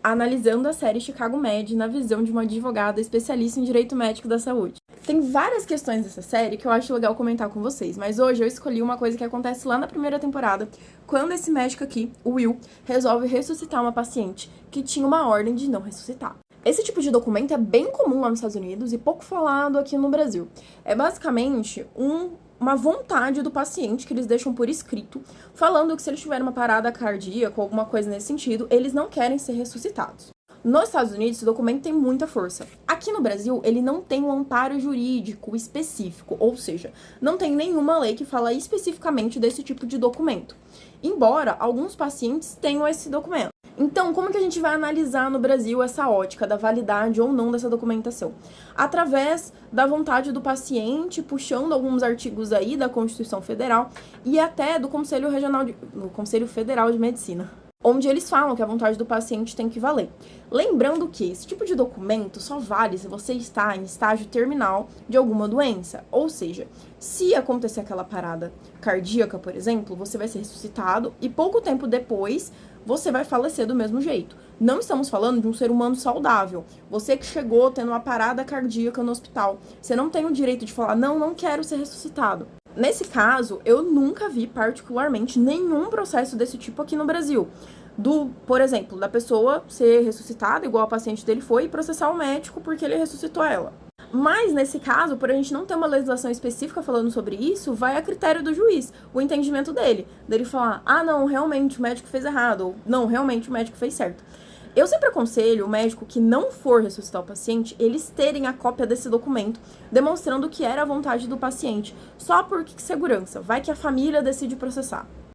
analisando a série Chicago Med na visão de uma advogada especialista em direito médico da saúde. Tem várias questões dessa série que eu acho legal comentar com vocês, mas hoje eu escolhi uma coisa que acontece lá na primeira temporada, quando esse médico aqui, o Will, resolve ressuscitar uma paciente que tinha uma ordem de não ressuscitar. Esse tipo de documento é bem comum lá nos Estados Unidos e pouco falado aqui no Brasil. É basicamente uma vontade do paciente que eles deixam por escrito, falando que se eles tiverem uma parada cardíaca ou alguma coisa nesse sentido, eles não querem ser ressuscitados. Nos Estados Unidos, esse documento tem muita força. Aqui no Brasil, ele não tem um amparo jurídico específico, ou seja, não tem nenhuma lei que fala especificamente desse tipo de documento, embora alguns pacientes tenham esse documento. Então, como que a gente vai analisar no Brasil essa ótica da validade ou não dessa documentação? Através da vontade do paciente, puxando alguns artigos aí da Constituição Federal e até do Conselho Federal de Medicina, onde eles falam que a vontade do paciente tem que valer. Lembrando que esse tipo de documento só vale se você está em estágio terminal de alguma doença. Ou seja, se acontecer aquela parada cardíaca, por exemplo, você vai ser ressuscitado e pouco tempo depois você vai falecer do mesmo jeito. Não estamos falando de um ser humano saudável. Você que chegou tendo uma parada cardíaca no hospital, você não tem o direito de falar, não quero ser ressuscitado. Nesse caso, eu nunca vi particularmente nenhum processo desse tipo aqui no Brasil. Por exemplo, da pessoa ser ressuscitada, igual a paciente dele foi, e processar o médico porque ele ressuscitou ela. Mas, nesse caso, por a gente não ter uma legislação específica falando sobre isso, vai a critério do juiz, o entendimento dele falar, não, realmente o médico fez errado, ou não, realmente o médico fez certo. Eu sempre aconselho o médico que não for ressuscitar o paciente, eles terem a cópia desse documento, demonstrando que era a vontade do paciente, só por segurança, vai que a família decide processar.